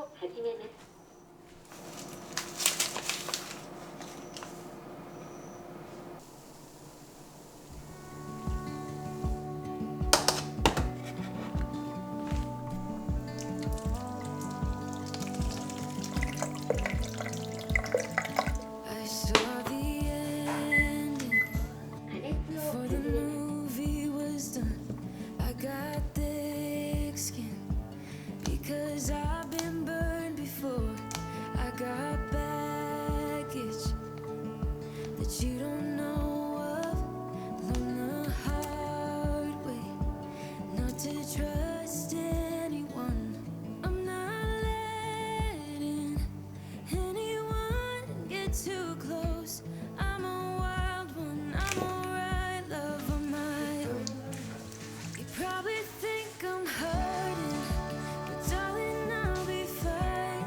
바로 다짐에는 I saw the ending 아네스오 before the 다짐에는 movie was done. I got thick skin because I've been burned before. I got baggage that you don't know of. Learn the hard way not to trust anyone. I'm not letting anyone get too close. I'm a wild one, I'm alright, love of my own. You probably think I'm hurting, but darling, I'll be fine.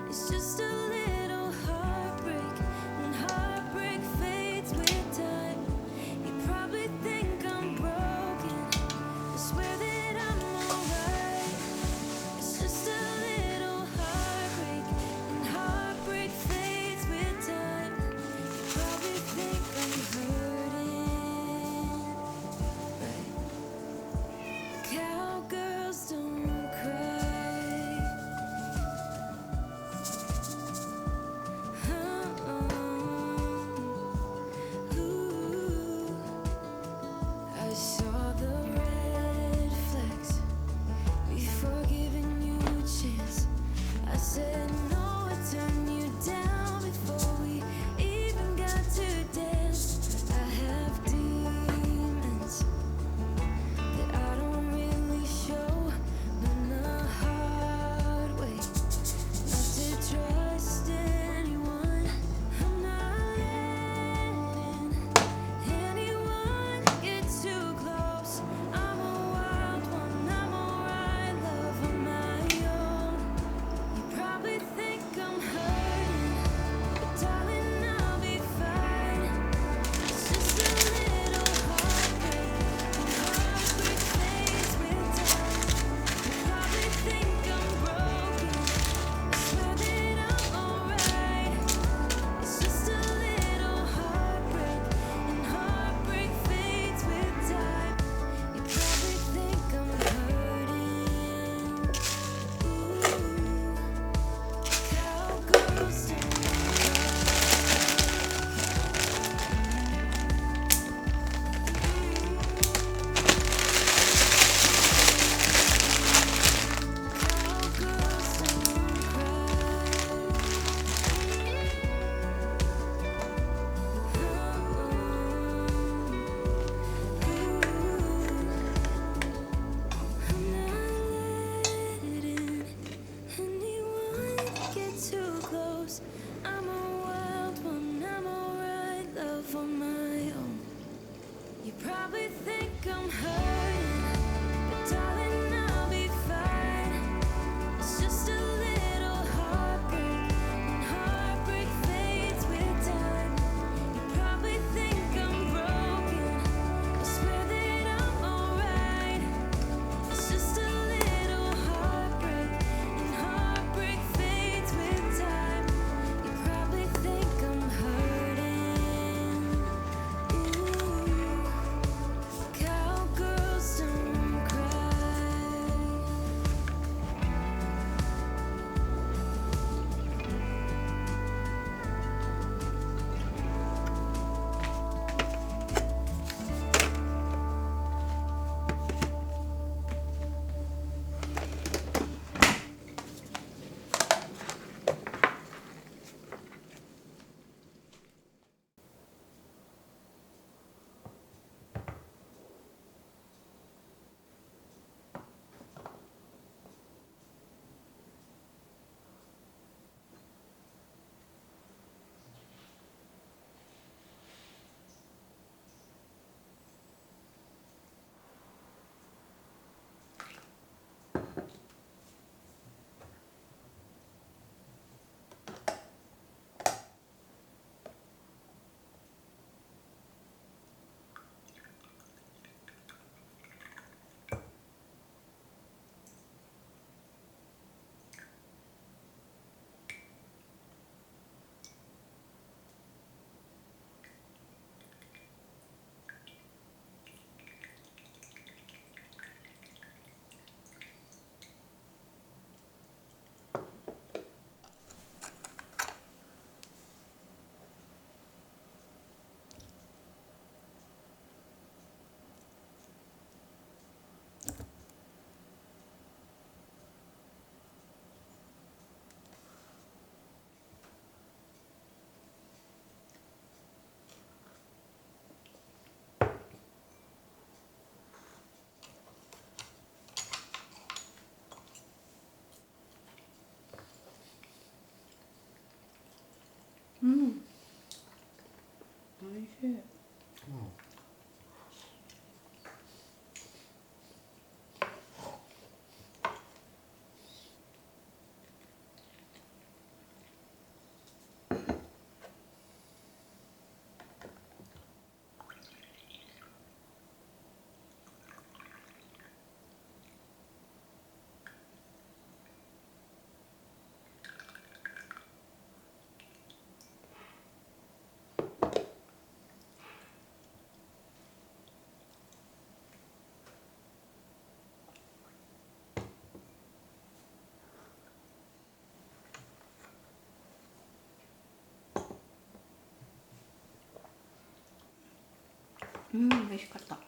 It's just a little heartbreak, and heartbreak fades with time. You probably think I'm broken, I swear that I'm alright. It's just a little heartbreak, and heartbreak fades with time. You probably think I'm hurting, right? Cowgirls don't cry. Ooh. I saw the red flags before giving you a chance. I said no, I turned you down before we even got to dance. I have demons that I don't really show. Learn the hard way not to trust anyone. I'm not letting anyone get too close. I'm a wild one, I'm alright, love of my own. You probably think I'm hurting, but darling, I'll be fine. It's just a little heartbreak, and heartbreak fades with time. You probably think I'm broken, I swear that I'm alright. It's just a little heartbreak, and heartbreak fades with time. You probably think I'm hurting. Ooh, cowgirls don't I'm a wild one, I'm alright, love on my own. You probably think I'm hurting, but darling, I'll be fine. It's just a little heartbreak, and heartbreak fades with time. You probably think I'm broken, I swear that I'm alright. It's just a little heartbreak, and heartbreak fades with time. You probably think I'm hurting. Ooh, cowgirl. しい。美味しかった。も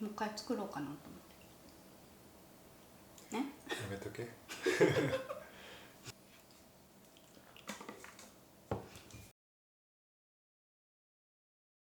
う一回作ろうかなと思ってね。やめとけ